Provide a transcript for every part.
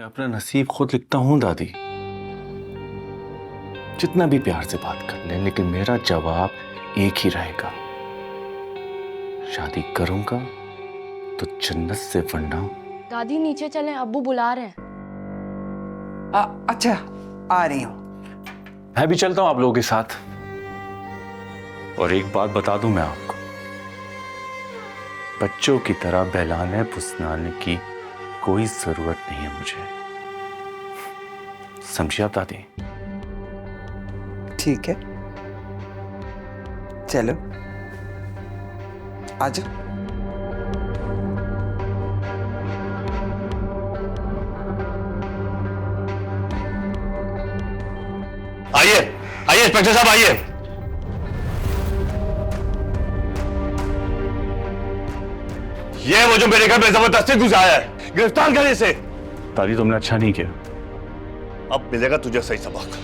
मैं अपना नसीब खुद लिखता हूं दादी। जितना भी प्यार से बात कर ले, लेकिन मेरा जवाब एक ही रहेगा। शादी करूंगा तो जन्नत से, वरना। दादी नीचे चलें, अब्बू बुला रहे हैं। अच्छा, आ रही हूँ। मैं भी चलता हूं आप लोगों के साथ। और एक बात बता दूं मैं आपको, बच्चों की तरह बहलाने फुसलाने की कोई जरूरत नहीं है मुझे। समझिए आप दादी? ठीक है, चलो आजा। आइए आइए इंस्पेक्टर साहब, आइए। ये वो जो मेरे घर में जबरदस्ती घुस आया है, गिरफ्तार करें इसे। दादी तुमने अच्छा नहीं किया। अब मिलेगा तुझे सही सबक।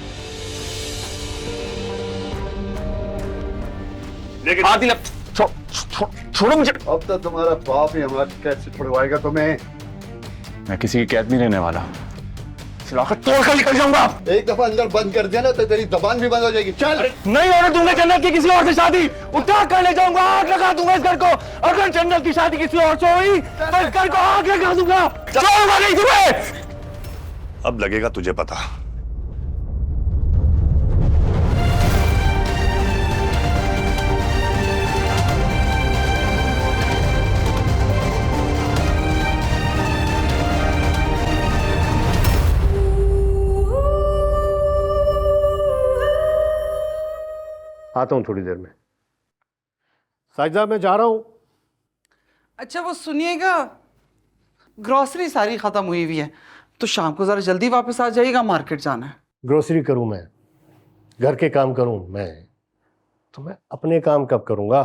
लेकिन आदि छोड़ो मुझे। अब तो तुम्हारा बाप ही हमारी कैद से छुड़वाएगा तुम्हें। मैं किसी की कैद नहीं रहने वाला। सलाखत तोड़कर निकल जाऊंगा। एक दफा अंदर बंद कर दिया ना तो तेरी जबान भी बंद हो जाएगी। चल। नहीं होने दूंगा जन्नत की किसी और से शादी। उठा कर ले जाऊंगा, आग लगा दूंगा इस घर को। अगर जन्नत की शादी किसी और से हुई तो इस घर को आग लगा दूंगा। छोड़ूंगा नहीं तुम्हें। अब लगेगा तुझे पता। आता हूँ थोड़ी देर में। साजिदा मैं जा रहा हूँ। अच्छा वो सुनिएगा, ग्रोसरी सारी खत्म हुई हुई है, तो शाम को जरा जल्दी वापस आ जाइएगा, मार्केट जाना है। ग्रोसरी करूँ मैं, घर के काम करूँ मैं, तो मैं अपने काम कब करूँगा?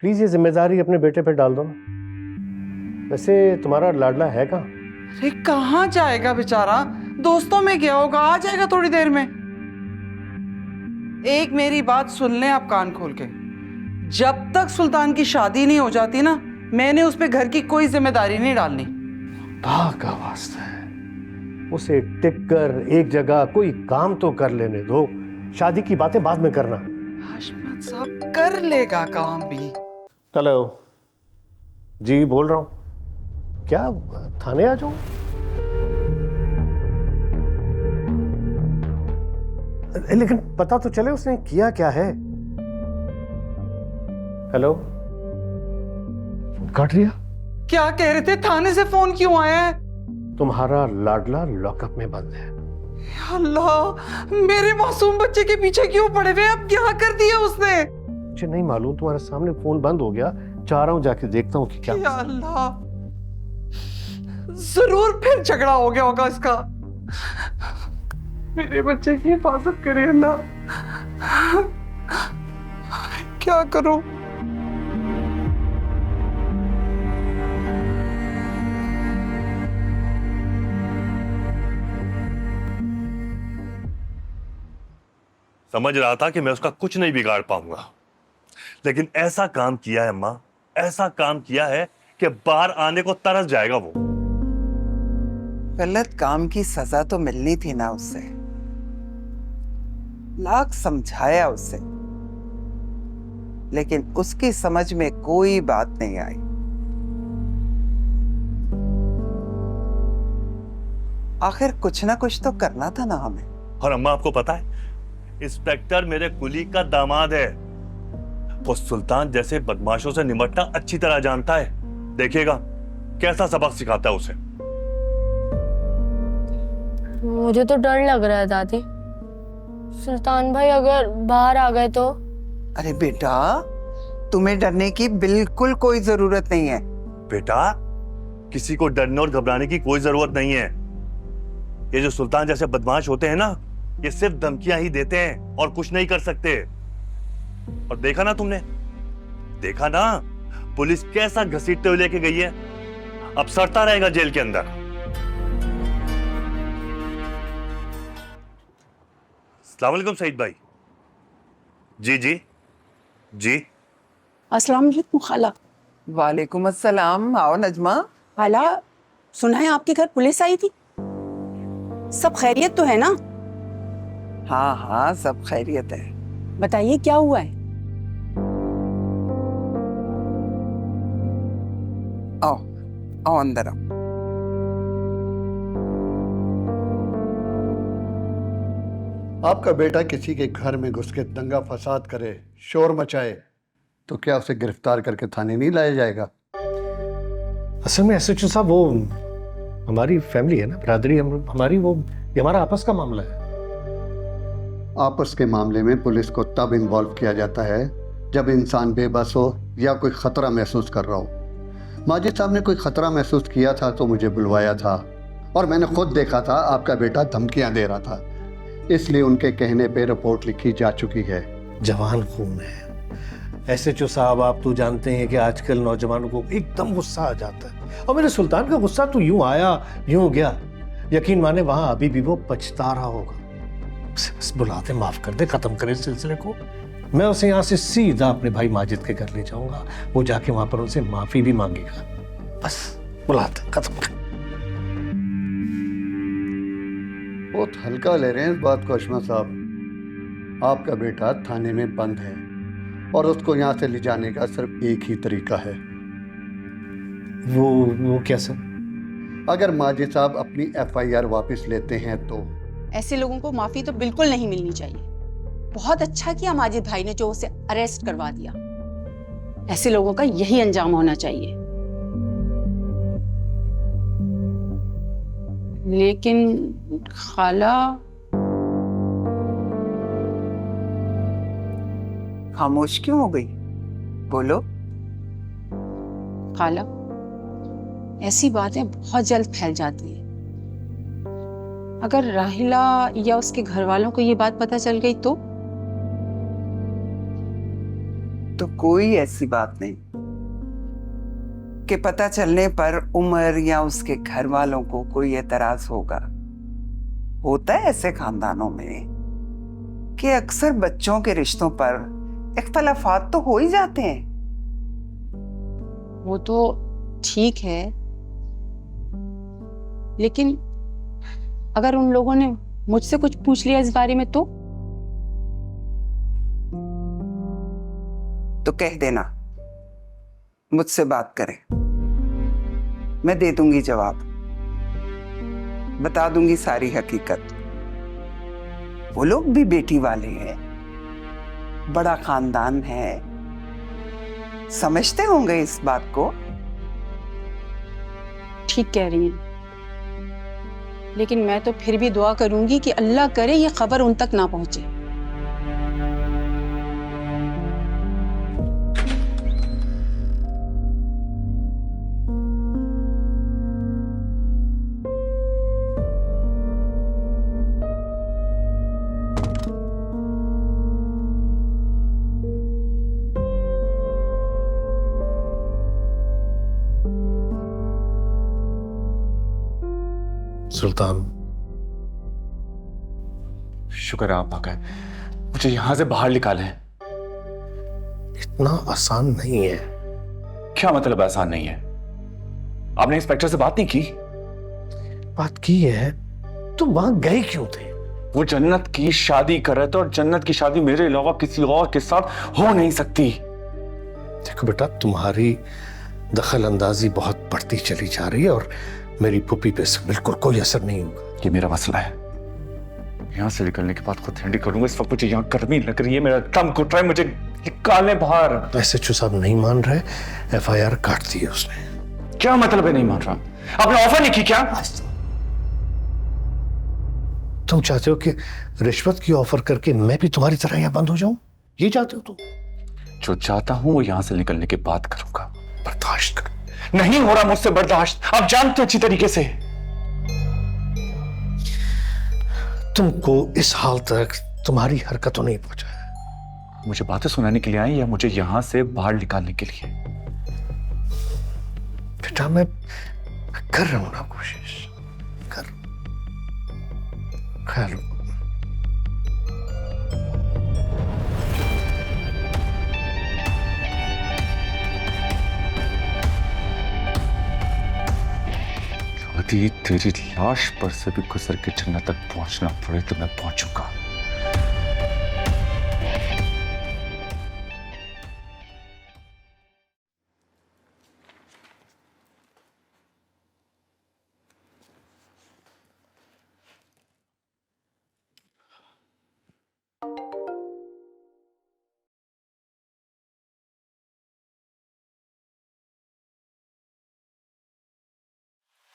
प्लीज़ ये जिम्मेदारी अपने बेटे पे डाल दो ना। वैसे तुम्हारा लाडला है कहाँ? अरे कहाँ जाएगा बेचारा, दोस्तों में गया होगा, आ जाएगा थोड़ी देर में। एक मेरी बात सुन लें आप कान खोल के, जब तक सुल्तान की शादी नहीं हो जाती ना, मैंने उस पे घर की कोई जिम्मेदारी नहीं डालनी। खुदा का वास्ता है, उसे टिक कर एक जगह कोई काम तो कर लेने दो। शादी की बातें बाद में करना। हाशमत साहब कर लेगा काम भी। हेलो जी, बोल रहा हूँ। क्या थाने आ जाऊँ? लेकिन पता तो चले उसने किया क्या है। हेलो, काट लिया? क्या कह रहे थे, थाने से फोन क्यों आया है? तुम्हारा लाडला लॉकअप में बंद है। अल्लाह, मेरे मासूम बच्चे के पीछे क्यों पड़े हुए? अब क्या कर दिया उसने? मुझे नहीं मालूम, तुम्हारे सामने फोन बंद हो गया। चाह रहा हूँ जाके देखता हूँ कि क्या। या अल्लाह, जरूर फिर झगड़ा हो गया होगा इसका। मेरे बच्चे की हिफाजत करे अल्लाह। क्या करूं? समझ रहा था कि मैं उसका कुछ नहीं बिगाड़ पाऊंगा, लेकिन ऐसा काम किया है अम्मा, ऐसा काम किया है कि बाहर आने को तरस जाएगा वो। गलत काम की सजा तो मिलनी थी ना उससे। लाख समझाया उससे, लेकिन उसकी समझ में कोई बात नहीं आई। आखिर कुछ ना कुछ तो करना था ना हमें। और अम्मा आपको पता है, इंस्पेक्टर मेरे कुली का दामाद है। वो सुल्तान जैसे बदमाशों से निपटना अच्छी तरह जानता है। देखिएगा कैसा सबक सिखाता है उसे। मुझे तो डर लग रहा है दादी। सुल्तान भाई अगर बाहर आ गए तो? अरे बेटा, तुम्हें डरने की बिल्कुल कोई जरूरत नहीं है। बेटा, किसी को डरने और घबराने की कोई जरूरत नहीं है। ये जो सुल्तान जैसे बदमाश होते हैं ना, ये सिर्फ धमकियां ही देते हैं और कुछ नहीं कर सकते। और देखा ना तुमने, देखा ना पुलिस कैसा घसीटते हुए लेके गई है। अब सड़ता रहेगा जेल के अंदर। अस्सलाम वालेकुम सईद भाई। जी जी जी। अस्सलाम वालेकुम खाला। वालेकुम अस्सलाम। आओ नजमा। खाला, सुना है आपके घर पुलिस आई थी? सब खैरियत तो है ना? हाँ हाँ, सब खैरियत है। बताइए क्या हुआ है? आओ आओ अंदर आओ। आपका बेटा किसी के घर में घुस के दंगा फसाद करे, शोर मचाए, तो क्या उसे गिरफ्तार करके थाने नहीं लाया जाएगा? असल में एसएचओ साहब, वो हमारी फैमिली है ना, बिरादरी हमारी, वो ये हमारा आपस का मामला है। आपस के मामले में पुलिस को तब इन्वॉल्व किया जाता है जब इंसान बेबस हो या कोई खतरा महसूस कर रहा हो। माजिद साहब ने कोई खतरा महसूस किया था तो मुझे बुलवाया था, और मैंने खुद देखा था आपका बेटा धमकियां दे रहा था, इसलिए उनके कहने पे रिपोर्ट लिखी जा चुकी है। जवान खून है एसएचओ साहब, आप तो जानते हैं कि आजकल नौजवानों को एकदम गुस्सा आ जाता है, और मेरे सुल्तान का गुस्सा तो यूं आया यूं गया। यकीन माने वहां अभी भी वो पछता रहा होगा। बस बुलाते, माफ कर दे, खत्म करे इस सिलसिले को। मैं उसे यहाँ से सीधा अपने भाई माजिद के घर ले जाऊंगा, वो जाके वहां पर उनसे माफी भी मांगेगा। बस बुलाते, खत्म कर। बहुत हल्का ले रहे हैं इस बात को अशमा साहब। आपका बेटा थाने में बंद है और उसको यहाँ से ले जाने का सिर्फ एक ही तरीका है। वो क्या सर? अगर माजिद साहब अपनी एफआईआर वापस लेते हैं तो। ऐसे लोगों को माफी तो बिल्कुल नहीं मिलनी चाहिए। बहुत अच्छा किया माजिद भाई ने जो उसे अरेस्ट करवा दिया। ऐसे लोगों का यही अंजाम होना चाहिए। लेकिन खाला, खामोश क्यों हो गई? बोलो। खाला, ऐसी बातें बहुत जल्द फैल जाती हैं। अगर राहिला या उसके घर वालों को ये बात पता चल गई तो कोई ऐसी बात नहीं कि पता चलने पर उमर या उसके घर वालों को कोई एतराज होगा। होता है ऐसे खानदानों में कि अक्सर बच्चों के रिश्तों पर इख्तलाफात तो हो ही जाते हैं। वो तो ठीक है, लेकिन अगर उन लोगों ने मुझसे कुछ पूछ लिया इस बारे में तो कह देना मुझसे बात करें, मैं दे दूंगी जवाब, बता दूंगी सारी हकीकत। वो लोग भी बेटी वाले हैं, बड़ा खानदान है, समझते होंगे इस बात को। ठीक कह रही हैं, लेकिन मैं तो फिर भी दुआ करूंगी कि अल्लाह करे ये खबर उन तक ना पहुंचे। सुल्तान, शुक्र है आप आ गए, मुझे यहां से बाहर निकाले। इतना आसान नहीं है। क्या मतलब आसान नहीं है? आपने इंस्पेक्टर से बात नहीं की? बात की है, तुम वहां गए क्यों थे? वो जन्नत की शादी कर रहे थे, और जन्नत की शादी मेरे अलावा किसी और के साथ हो नहीं सकती। देखो बेटा, तुम्हारी दखल अंदाजी बहुत बढ़ती चली जा रही है, और मेरी पुप्पी पे बिल्कुल कोई असर नहीं होगा। ये मेरा मसला है, यहाँ से निकलने के बाद खुद हैंडल करूंगा। इस वक्त मुझे यहाँ गर्मी लग रही है, मेरा दम घुट रहा है, मुझे निकालने बाहर। एसएचओ साहब नहीं मान रहे, एफआईआर काट दी है उसने। क्या मतलब है नहीं मान रहा? आपने ऑफर नहीं की क्या? तुम चाहते हो कि रिश्वत की ऑफर करके मैं भी तुम्हारी तरह यहाँ बंद हो जाऊं? ये चाहते हो तुम? जो चाहता हूं वो यहाँ से निकलने के बाद करूंगा। बर्दाश्त कर, नहीं हो रहा मुझसे बर्दाश्त, आप जानते अच्छी तरीके से। तुमको इस हाल तक तुम्हारी हरकतों नहीं पहुंचाया। मुझे बातें सुनाने के लिए आए या मुझे यहां से बाहर निकालने के लिए? बेटा, मैं कर रहा हूं ना कोशिश। कर, ख्याल रखो। दादी तेरी लाश पर से भी गुजर के जन्नत तक पहुंचना पड़े तो मैं पहुंचूंगा।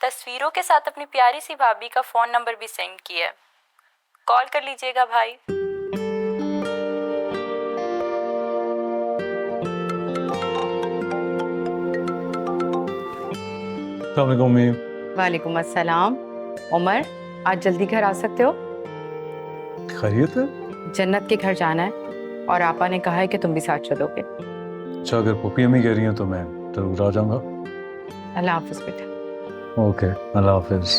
तस्वीरों के साथ अपनी प्यारी सी भाभी का फोन नंबर भी सेंड किया है, कॉल कर लीजिएगा भाई। वालेकुम अस्सलाम। उमर, आज जल्दी घर आ सकते हो? खैरियत है? जन्नत के घर जाना है और आपा ने कहा है कि तुम भी साथ चलोगे। अच्छा, अगर पप्पी अम्मी कह रही हैं तो मैं जरूर आ जाऊंगा। अल्लाह हाफिज बेटा। ओके, अल्लाह हाफिज।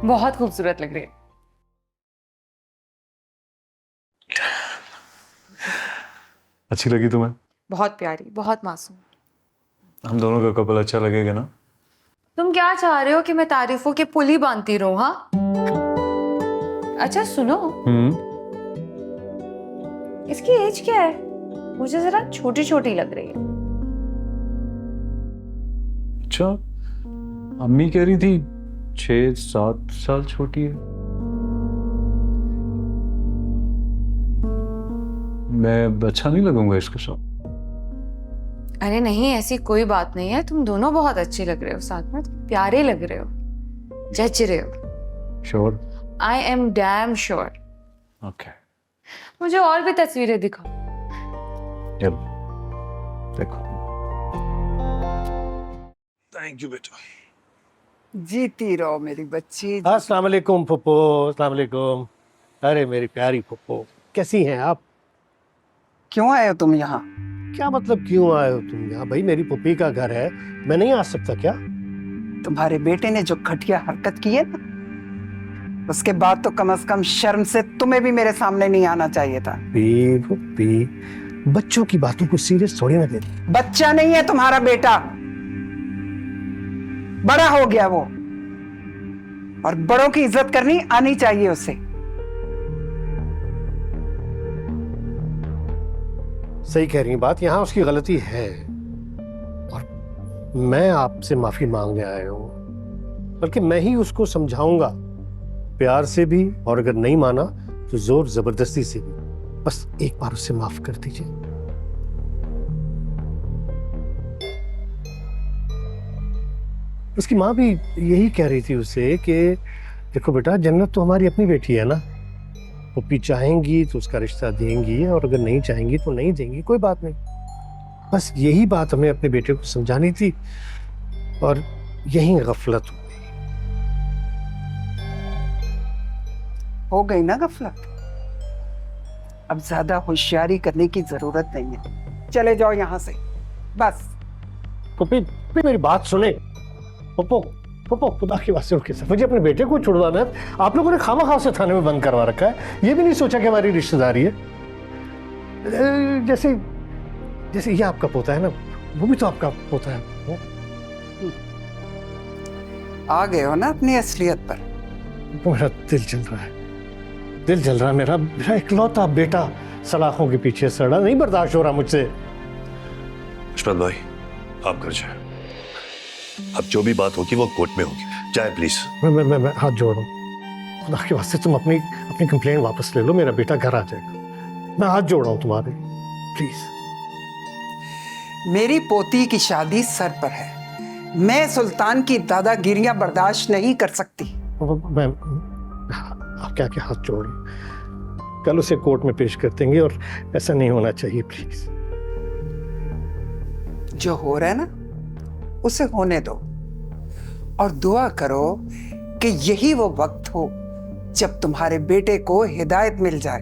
बहुत खूबसूरत लग रही है। अच्छी लगी तुम्हें? बहुत प्यारी, बहुत मासूम। हम दोनों का कपल अच्छा लगेगा ना? तुम क्या चाह रहे हो कि मैं तारीफों के पुल ही बांधती रहूं? हाँ, अच्छा सुनो, इसकी एज क्या है? मुझे जरा छोटी छोटी लग रही है। अच्छा, अम्मी कह रही थी 6-7 साल छोटी है। मैं अच्छा नहीं लगूंगा इसके साथ? अरे नहीं, ऐसी कोई बात नहीं है। तुम दोनों बहुत अच्छे लग रहे हो साथ में, तुम प्यारे लग रहे हो, जच रहे हो। Sure? I am damn sure. Okay, मुझे और भी तस्वीरें दिखाओ। चलो देखो। थैंक यू बेटा। जीती रहो मेरी बच्ची। अस्सलाम वालेकुम फुप्पो। अस्सलाम वालेकुम। अरे मेरी प्यारी फुप्पो, कैसी हैं आप? क्यों आए हो तुम यहाँ? क्या मतलब क्यों आए हो तुम यहाँ? भाई मेरी पुप्पी का घर है, मैं नहीं आ सकता क्या? तुम्हारे बेटे ने जो घटिया हरकत की है ना, उसके बाद तो कम से कम शर्म से तुम्हें भी मेरे सामने नहीं आना चाहिए था। पुप्पी, बच्चों की बातों को सीरियस थोड़ी ना लेते। बच्चा नहीं है तुम्हारा बेटा, बड़ा हो गया वो, और बड़ों की इज्जत करनी आनी चाहिए उसे। सही कह रही हैं बात, यहाँ उसकी गलती है और मैं आपसे माफी मांगने आया हूँ, बल्कि मैं ही उसको समझाऊंगा, प्यार से भी, और अगर नहीं माना तो जोर जबरदस्ती से भी। बस एक बार उसे माफ कर दीजिए। उसकी माँ भी यही कह रही थी उसे कि देखो बेटा, जन्नत तो हमारी अपनी बेटी है ना, पुप्पी चाहेंगी तो उसका रिश्ता देंगी और अगर नहीं चाहेंगी तो नहीं देंगी, कोई बात नहीं। बस यही बात हमें अपने बेटे को समझानी थी और यही गफलत हो गई ना गफलत। अब ज्यादा होशियारी करने की जरूरत नहीं है, चले जाओ यहाँ से बस। पुप्पी, मेरी बात सुने। पप्पो, खुदा की वास्ते रुके सर, मुझे अपने बेटे को छुड़वाना है। आप लोगों ने खामखा से थाने में बंद करवा रखा है, ये भी नहीं सोचा कि हमारी रिश्तेदारी है। जैसे जैसे ये आपका पोता है ना, वो भी तो आपका पोता है। आ गए हो ना अपनी असलियत पर। मेरा दिल जल रहा है, दिल जल रहा है। मेरा इकलौता बेटा सलाखों के पीछे सड़ा, नहीं बर्दाश्त हो रहा मुझसे। पुष्पत भाई, आप घर जाए, अब जो भी बात होगी वो कोर्ट में होगी। जाए प्लीज। मैं हाथ जोड़ रहा हूँ, खुदा के वास्ते तुम अपनी कंप्लेंट वापस ले लो, मेरा बेटा घर आ जाएगा। मैं हाथ जोड़ रहा हूँ तुम्हारे, प्लीज। मेरी पोती की शादी सर पर है, मैं सुल्तान की दादागिरियां बर्दाश्त नहीं कर सकती। मैं आप क्या हाथ जोड़ रही हूँ, कल उसे कोर्ट में पेश कर देंगे और ऐसा नहीं होना चाहिए, प्लीज। जो हो रहा है ना उसे होने दो और दुआ करो कि यही वो वक्त हो जब तुम्हारे बेटे को हिदायत मिल जाए,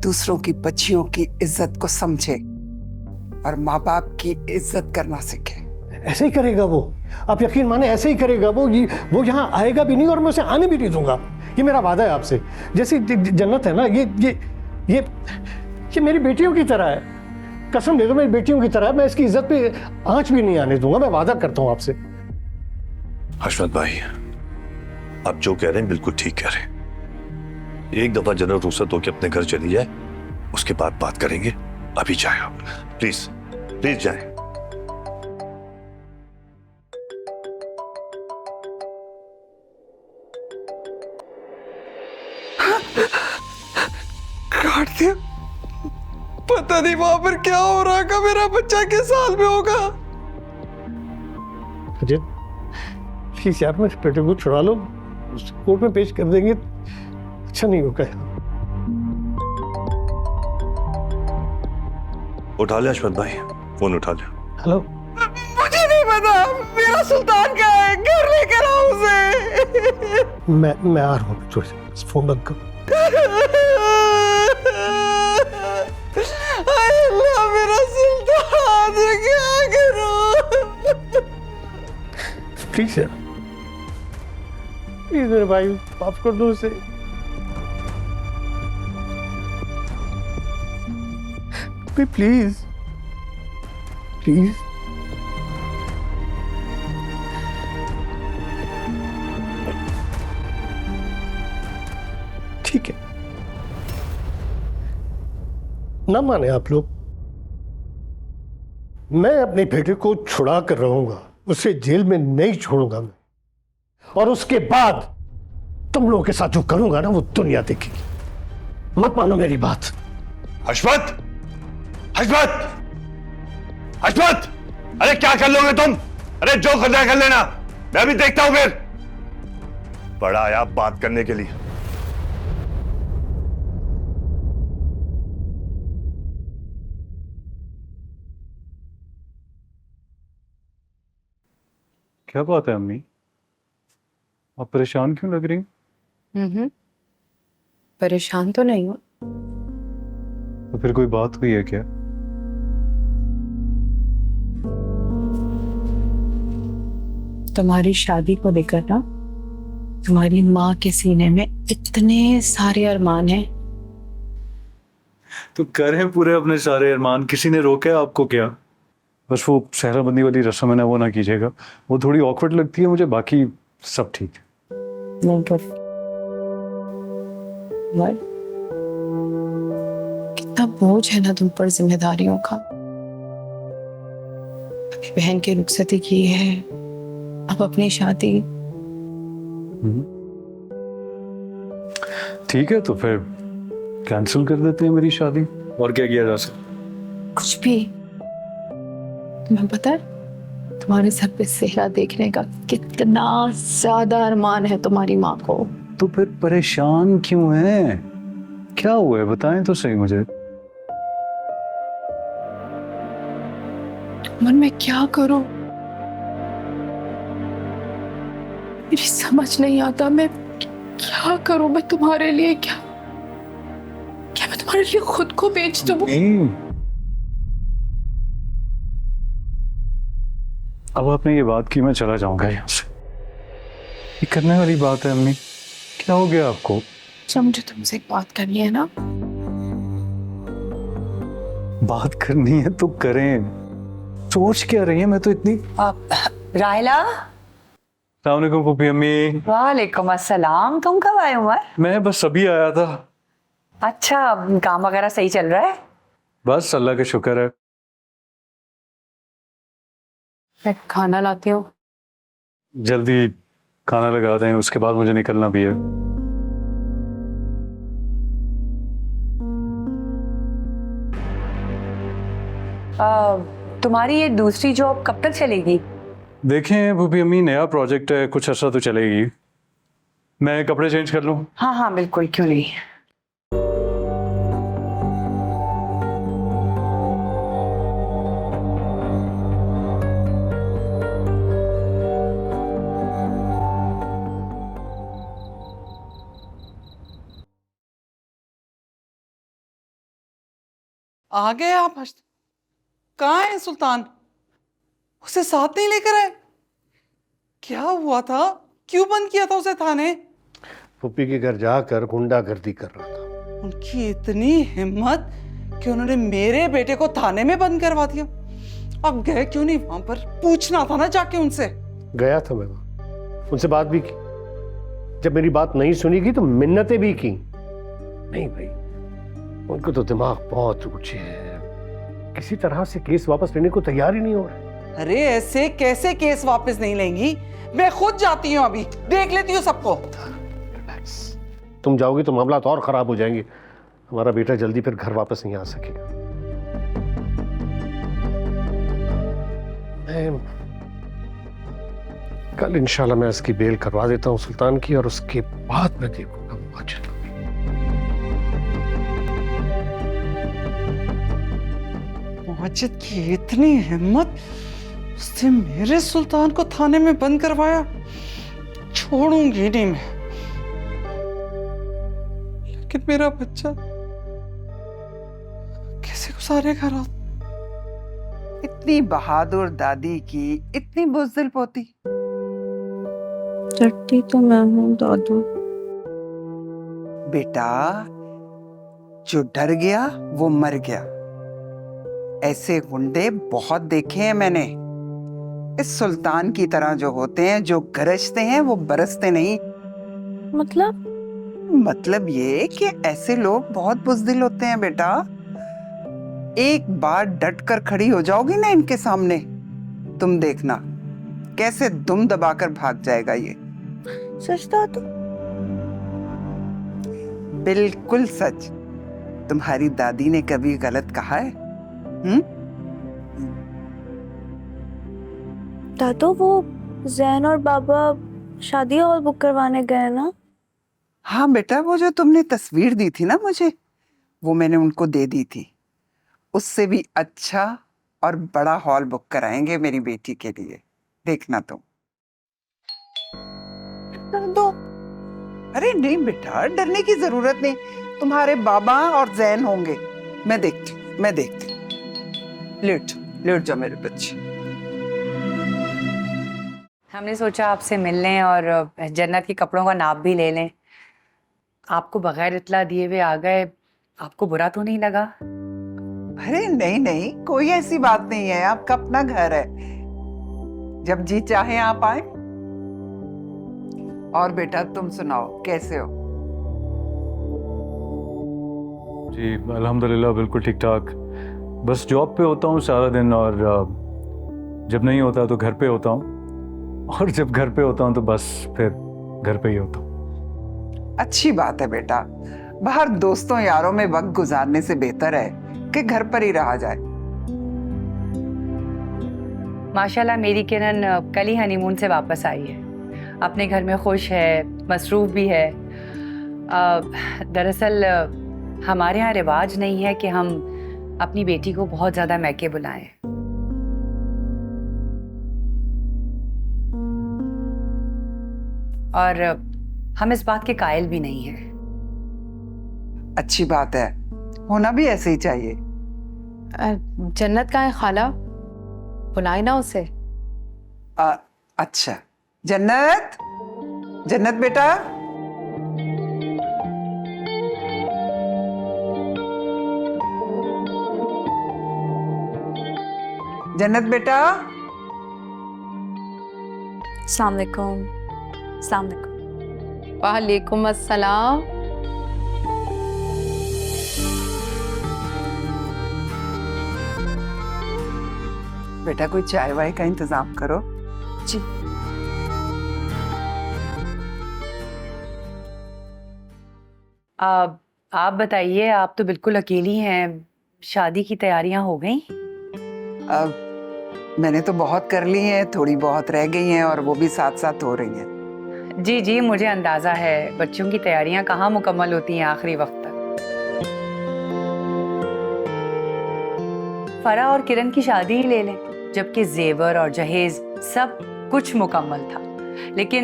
दूसरों की बच्चियों की इज्जत को समझे और माँ बाप की इज्जत करना सीखे। ऐसे ही करेगा वो, आप यकीन माने ऐसे ही करेगा वो यहाँ आएगा भी नहीं और मैं उसे आने भी नहीं दूंगा। ये मेरा वादा है आपसे। जैसी जन्नत है ना, ये मेरी बेटियों की तरह है। कसम दे दो, मेरी बेटियों की तरह है। मैं इसकी इज्जत पे आंच भी नहीं आने दूंगा, मैं वादा करता हूँ आपसे। हशमत भाई, आप जो कह रहे हैं बिल्कुल ठीक कह रहे हैं। एक दफा जनरल रुखसत होकर अपने घर चली जाए, उसके बाद बात करेंगे। अभी जाए आप, प्लीज प्लीज जाए। काट दिया। पता नहीं वहां पर क्या हो रहा है, मेरा बच्चा किस साल में होगा। अजय प्लीज यार, मेरे बेटे को छुड़ा लो, कोर्ट में पेश कर देंगे, अच्छा नहीं होगा। उठा ले हशमत भाई, फोन उठा ले। हेलो, मुझे नहीं पता मेरा सुल्तान क्या है, घर लेकर आओ उसे। मैं आ रहा हूँ, थोड़ी सी फोन बंद करो। अल्लाह मेरा सुल्तान, क्या करूं? प्लीज यार, प्लीज मेरे भाई, माफ कर दो उसे। Please please. ठीक है, ना माने आप लोग, मैं अपने बेटे को छुड़ा कर रहूंगा, उसे जेल में नहीं छोड़ूंगा मैं। और उसके बाद तुम लोगों के साथ जो करूंगा ना, वो दुनिया देखेगी। मत मानो मेरी बात। हशमत, हशमत, हशमत, अरे क्या कर लोगे तुम? अरे जो करना है कर लेना, मैं भी देखता हूं। फिर बड़ा आया बात करने के लिए। क्या बात है अम्मी, आप परेशान क्यों लग रही? परेशान तो नहीं हूँ। तो फिर कोई बात हुई है क्या? तुम्हारी शादी को लेकर ना, तुम्हारी माँ के सीने में इतने सारे अरमान हैं। तो करें पूरे अपने सारे अरमान, किसी ने रोका आपको क्या? बस वो सहराबंदी वाली रस्म है ना, वो ना कीजिएगा, वो थोड़ी ऑकवर्ड लगती है मुझे, बाकी सब ठीक है। नहीं कर। कितना बोझ है ना तुम पर जिम्मेदारियों का। अभी बहन की रुखसती की है, अब अपनी शादी। ठीक है, तो फिर कैंसिल कर देते हैं मेरी शादी, और क्या किया जा सकता? कुछ भी। तुम्हें पता है, तुम्हारे सर पे सेहरा देखने का कितना ज्यादा अरमान है तुम्हारी माँ को। तो फिर परेशान क्यों है? क्या हुआ है बताएं तो सही मुझे। मन में क्या करूं, मेरी समझ नहीं आता। मैं क्या करूं? मैं तुम्हारे लिए क्या मैं तुम्हारे लिए खुद को बेच दूं? अब आपने ये बात की, मैं चला जाऊंगा यहाँ से। ये करने वाली बात है अम्मी, क्या हो गया आपको? अच्छा, मुझे तुमसे एक बात करनी है ना। बात करनी है तो करें, सोच क्या रही है? मैं तो इतनी। रायला। अस्सलामुअलैकुम फूफी अम्मी। वालेकुम अस्सलाम। तुम कब आए उमर? मैं बस अभी आया था। अच्छा, काम वगैरह सही चल रहा है? बस अल्लाह का शुक्र है। मैं खाना लाती हूँ। जल्दी खाना लगा दें, उसके बाद मुझे निकलना भी है। तुम्हारी ये दूसरी जॉब कब तक चलेगी? देखें फूफी अम्मी, नया प्रोजेक्ट है, कुछ अर्सा तो चलेगी। मैं कपड़े चेंज कर लूँ? हाँ हाँ बिल्कुल, क्यों नहीं। आ गए आप? कहाँ है सुल्तान? उसे साथ नहीं लेकर आए? क्या हुआ था? क्यों बंद किया था उसे थाने? फूफी के घर जाकर गुंडागर्दी कर रहा था। उनकी इतनी हिम्मत कि उन्होंने मेरे बेटे को थाने में बंद करवा दिया। अब गए क्यों नहीं वहां पर? पूछना था ना जाके उनसे। गया था मैं वहां, उनसे बात भी की। जब मेरी बात नहीं सुनी की तो मिन्नतें भी की। नहीं भाई, उनको तो दिमाग बहुत ऊंचे है, किसी तरह से केस वापस लेने को तैयार ही नहीं हो रहे। अरे ऐसे कैसे केस वापस नहीं लेंगी? मैं खुद जाती हूँ, अभी देख लेती हूँ सबको। तुम जाओगी तो मामला तो और खराब हो जाएंगे। हमारा बेटा जल्दी फिर घर वापस नहीं आ सकेगा। कल इंशाल्लाह मैं इसकी बेल करवा देता हूँ सुल्तान की, और उसके बाद मैं देखूंगा माजिद। माजिद की इतनी हिम्मत, उसने मेरे सुल्तान को थाने में बंद करवाया। छोड़ूंगी नहीं मैं। लेकिन मेरा बच्चा कैसे गुजारेगा रात? इतनी बहादुर दादी की इतनी बुज़दिल पोती। डरती तो मैं हूँ दादू। बेटा, जो डर गया वो मर गया। ऐसे गुंडे बहुत देखे हैं मैंने। इस सुल्तान की तरह जो होते हैं, जो गरजते हैं वो बरसते नहीं। मतलब ये कि ऐसे लोग बहुत बुज़दिल होते हैं बेटा। एक बार डट कर खड़ी हो जाओगी ना इनके सामने, तुम देखना कैसे दुम दबाकर भाग जाएगा ये। सच दादू? बिल्कुल सच। तुम्हारी दादी ने कभी गलत कहा है? दादू, वो जैन और बाबा शादी हॉल बुक करवाने गए ना? हाँ बेटा, वो जो तुमने तस्वीर दी थी ना मुझे, वो मैंने उनको दे दी थी। उससे भी अच्छा और बड़ा हॉल बुक कराएंगे मेरी बेटी के लिए, देखना तुम। डर दो? अरे नहीं बेटा, डरने की जरूरत नहीं। तुम्हारे बाबा और जैन होंगे। मैं देखती हूँ। लेट जाओ मेरे बच्चे। हमने सोचा आपसे मिल लें और जन्नत के कपड़ों का नाप भी ले लें। आपको बगैर इत्तला दिए हुए आ गए, आपको बुरा तो नहीं लगा? अरे नहीं, कोई ऐसी बात नहीं है। आपका अपना घर है, जब जी चाहे आप आए। और बेटा तुम सुनाओ, कैसे हो? जी अल्हम्दुलिल्लाह बिल्कुल ठीक ठाक। बस जॉब पे होता हूँ सारा दिन, और जब नहीं होता तो घर पे होता हूँ, और जब घर पे होता हूँ तो बस फिर घर पे ही होता हूँ। अच्छी बात है बेटा। बाहर दोस्तों यारों में वक्त गुजारने से बेहतर है कि घर पर ही रहा जाए। माशाल्लाह मेरी किरण कल ही हनीमून से वापस आई है। अपने घर में खुश है, मसरूफ भी है। दरअसल हमारे यहाँ रिवाज नहीं है कि हम अपनी बेटी को बहुत ज़्यादा मैके बुलाएं। और हम इस बात के कायल भी नहीं हैं। अच्छी बात है, होना भी ऐसे ही चाहिए। जन्नत कहाँ है खाला? बुलाए ना उसे। अच्छा, जन्नत बेटा। जन्नत बेटा। अस्सलाम वालेकुम। वालेकुम अस्सलाम। बेटा कोई चाय वाय का इंतजाम करो। जी। आप बताइए, आप तो बिल्कुल अकेली हैं। शादी की तैयारियां हो गई? मैंने तो बहुत कर ली हैं, थोड़ी बहुत रह गई हैं, और वो भी साथ साथ हो रही हैं। जी मुझे अंदाजा है। बच्चों की तैयारियां कहाँ मुकम्मल होती हैं आखिरी वक्त तक। फरा और किरण की शादी ही ले लें, जबकि जेवर और जहेज सब कुछ मुकम्मल था, लेकिन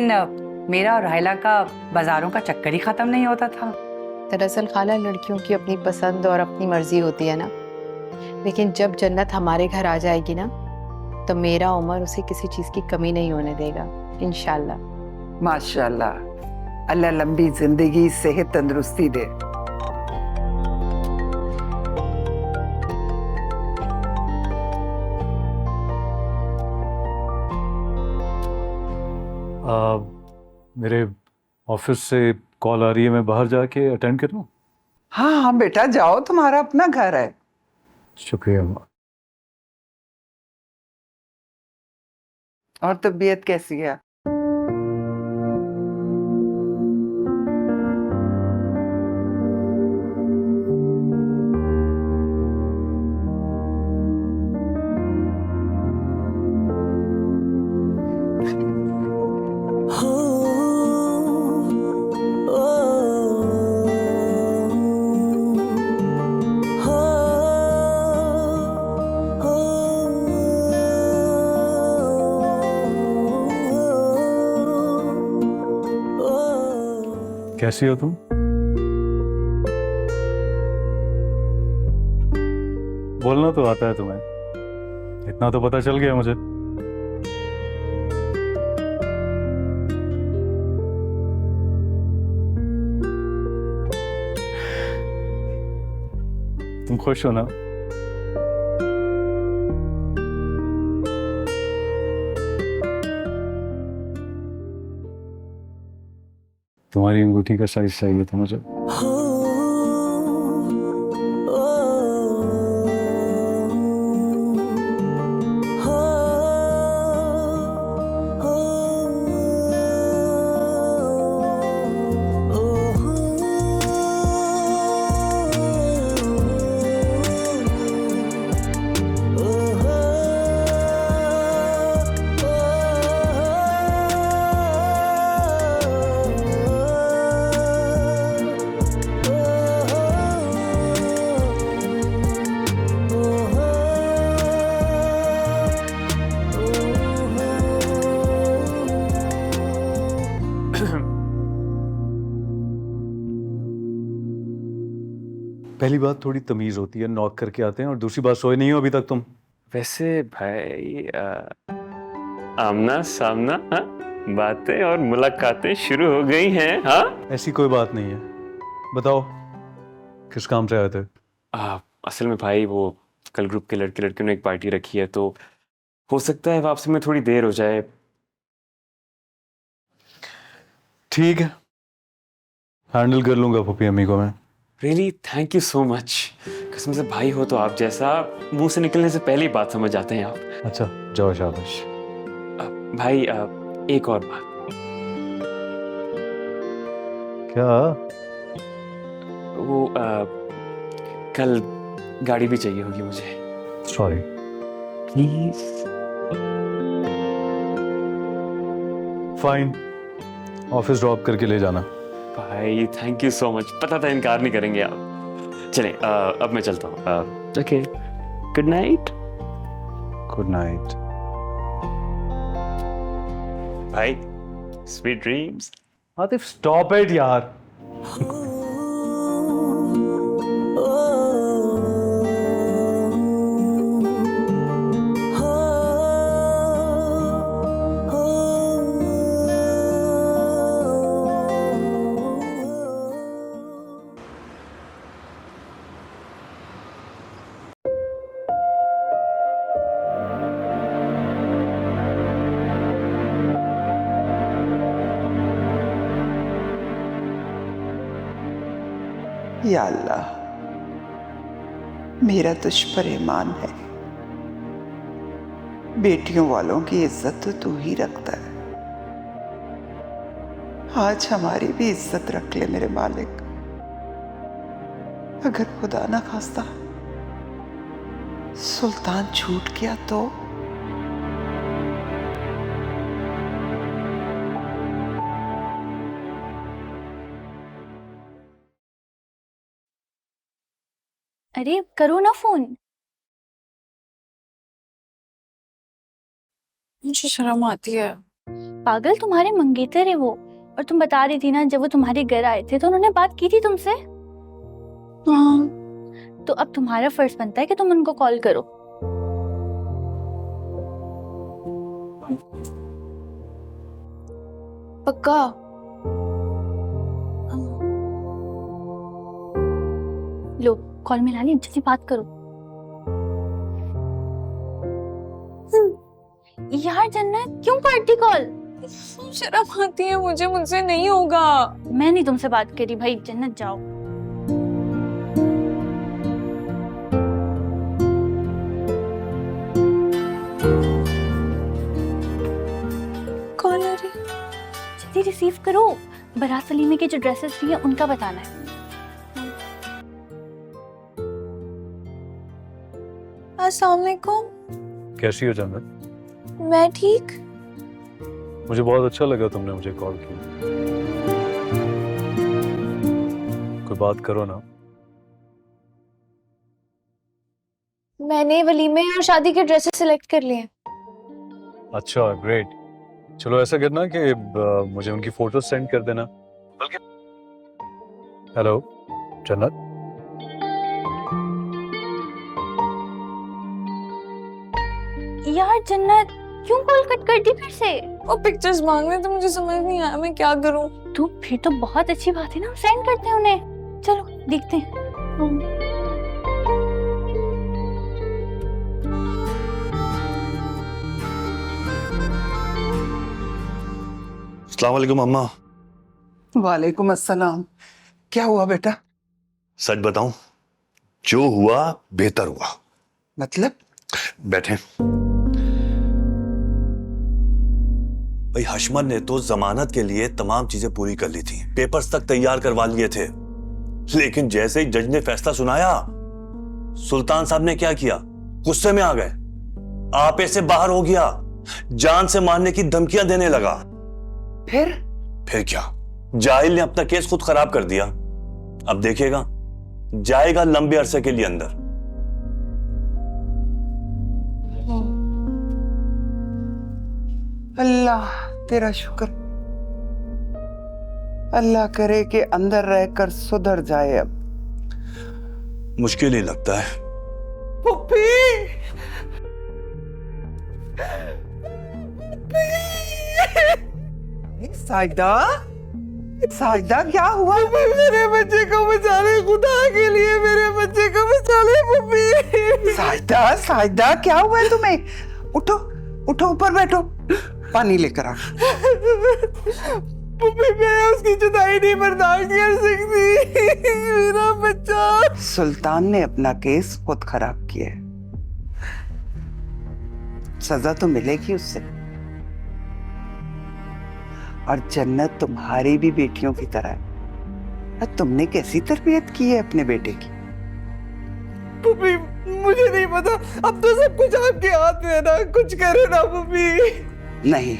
मेरा और राहिला का बाजारों का चक्कर ही खत्म नहीं होता था। दरअसल खाला, लड़कियों की अपनी पसंद और अपनी मर्जी होती है ना। लेकिन जब जन्नत हमारे घर आ जाएगी ना, तो मेरा उमर उसे किसी चीज की कमी नहीं होने देगा, इंशाल्लाह। माशाल्लाह, अल्लाह लंबी जिंदगी, सेहत, तंदुरुस्ती दे। मेरे ऑफिस से कॉल आ रही है, मैं बाहर जाके अटेंड कर लूँ? हाँ हाँ बेटा, जाओ, तुम्हारा अपना घर है। शुक्रिया अम्मा। और तबीयत कैसी है? कैसी हो तुम? बोलना तो आता है तुम्हें, इतना तो पता चल गया मुझे। तुम खुश हो ना? तुम्हारी अंगूठी का साइज चाहिए था मुझे। पहली बात, थोड़ी तमीज होती है, नॉक करके आते हैं, और दूसरी बात, सोए नहीं हो अभी तक तुम? वैसे भाई आमना सामना बातें और मुलाकातें शुरू हो गई हैं। हाँ, ऐसी कोई बात नहीं है। बताओ, किस काम से आए थे? असल में भाई वो कल ग्रुप के लड़के लड़कियों ने एक पार्टी रखी है, तो हो सकता है वापसी में थोड़ी देर हो जाए। ठीक है, हैंडल कर लूंगा पप्पी अम्मी को मैं। Really thank you so much. कसम से भाई हो तो आप जैसा, मुंह से निकलने से पहले ही बात समझ जाते हैं आप। अच्छा, जाओ, शाबाश। भाई एक और बात। क्या? वो कल गाड़ी भी चाहिए होगी मुझे। Sorry. Please. Fine, office drop करके ले जाना। भाई थैंक यू सो मच, पता था इनकार नहीं करेंगे आप। चलें, अब मैं चलता हूँ। Okay, good night. Good night भाई, sweet dreams. Atif, stop it यार। या अल्लाह, मेरा तुझ पर ईमान है, बेटियों वालों की इज्जत तो तू ही रखता है। आज हमारी भी इज्जत रख ले मेरे मालिक। अगर खुदा ना खास्ता सुल्तान छूट गया तो? अरे करो ना फोन। मुझे शर्म आती है। पागल, तुम्हारे मंगेतर है वो। और तुम बता रही थी ना, जब वो तुम्हारे घर आए थे तो उन्होंने बात की थी तुमसे। हाँ। तो अब तुम्हारा फर्ज बनता है कि तुम उनको कॉल करो। पक्का? लो कॉल मिला ली, जल्दी बात करो। यार जन्नत क्यों काटती कॉल? शर्म आती है मुझे, मुझसे नहीं होगा। मैं नहीं तुमसे बात करी भाई, जन्नत जाओ। कॉल आ रही? जल्दी रिसीव करो। बारात वलीमे के जो ड्रेसेस थी उनका बताना है। अस्सलाम वालेकुम। कैसी हो जन्नत? मैं ठीक। मुझे बहुत अच्छा लगा तुमने मुझे कॉल किया। कोई बात करो ना। मैंने वलीमे और शादी के ड्रेसेस सिलेक्ट कर लिए हैं। अच्छा ग्रेट। चलो ऐसा करना कि मुझे उनकी फोटो सेंड कर देना। बल्कि हेलो जन्नत, यार जन्नत क्यों कॉल कट कर दी फिर से? वो पिक्चर्स मांग रहे थे, मुझे समझ नहीं आया मैं क्या करूं। तो फिर तो बहुत अच्छी बात है ना, सेंड करते हैं उन्हें। चलो देखते हैं। अस्सलाम वालेकुम अम्मा। वालेकुम अस्सलाम। क्या हुआ बेटा? सच बताऊं, जो हुआ बेहतर हुआ। मतलब? बैठे। भाई हशमत ने तो जमानत के लिए तमाम चीजें पूरी कर ली थी, पेपर्स तक तैयार करवा लिए थे, लेकिन जैसे ही जज ने फैसला सुनाया, सुल्तान साहब ने क्या किया? गुस्से में आ गए, आपे से बाहर हो गया, जान से मारने की धमकियां देने लगा। फिर क्या? जाहिल ने अपना केस खुद खराब कर दिया। अब देखिएगा, जाएगा लंबे अरसे के लिए अंदर। अल्लाह तेरा शुक्र। अल्लाह करे कि अंदर रहकर सुधर जाए। अब मुश्किल ही लगता है। पुप्पी, साजिदा, साजिदा क्या हुआ? मेरे बच्चे को बचा ले, खुदा के लिए मेरे बच्चे को बचा ले पुप्पी। साजिदा, साजिदा क्या हुआ है तुम्हें? उठो, उठो, ऊपर बैठो, पानी लेकर आ। पुप्पी मैं उसकी जुदाई नहीं बर्दाश्त कर सकती। मेरा बच्चा। सुल्तान ने अपना केस खुद खराब किया है, सजा तो मिलेगी उससे। और जन्नत तुम्हारी भी बेटियों की तरह है। और तुमने कैसी तरबियत की है अपने बेटे की? पुप्पी मुझे नहीं पता, अब तो सब कुछ आपके हाथ में है ना, कुछ करे ना पुप्पी। नहीं,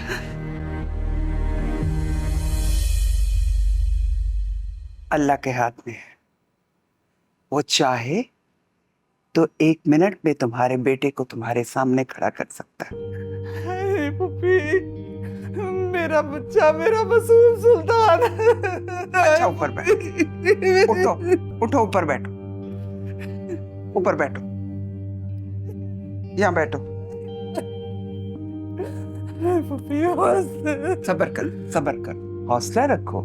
अल्लाह के हाथ में है। वो चाहे तो 1 मिनट में तुम्हारे बेटे को तुम्हारे सामने खड़ा कर सकता है। पुप्पी मेरा बच्चा, मेरा मासूम सुल्तान। अच्छा ऊपर बैठो, उठो, उठो, ऊपर बैठो, ऊपर बैठो, यहाँ बैठो। सब्र कर, सब्र कर, हौसला रखो।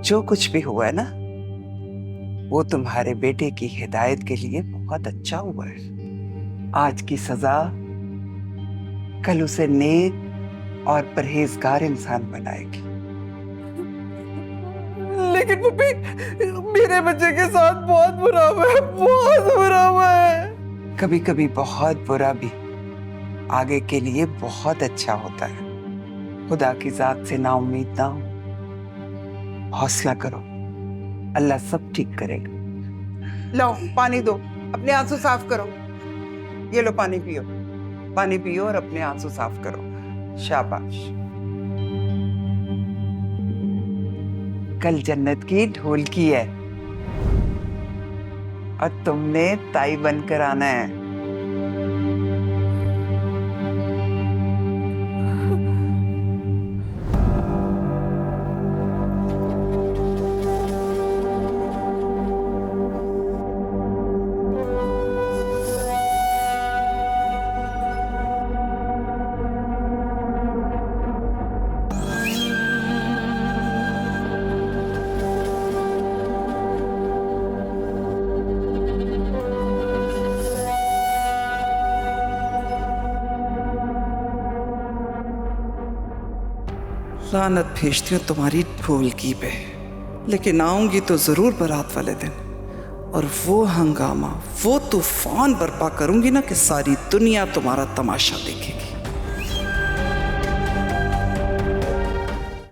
जो कुछ भी हुआ है ना, वो तुम्हारे बेटे की हिदायत के लिए बहुत अच्छा हुआ है। आज की सजा कल उसे नेक और परहेजगार इंसान बनाएगी। लेकिन पुप्पी मेरे बच्चे के साथ बहुत बुरा हुआ है, बहुत बुरा हुआ है। कभी कभी बहुत बुरा भी आगे के लिए बहुत अच्छा होता है। खुदा की जात से ना उम्मीद ना हो, हौसला करो, अल्लाह सब ठीक करेगा। लो पानी दो, अपने आंसू साफ करो। ये लो पानी पियो, पानी पियो और अपने आंसू साफ करो। शाबाश। कल जन्नत की ढोलकी है और तुमने ताई बनकर आना है। लानत भेजती हूँ तुम्हारी ढोलकी पे, लेकिन आऊंगी तो जरूर बारात वाले दिन, और वो हंगामा, वो तूफान बर्पा करूंगी ना कि सारी दुनिया तुम्हारा तमाशा देखेगी।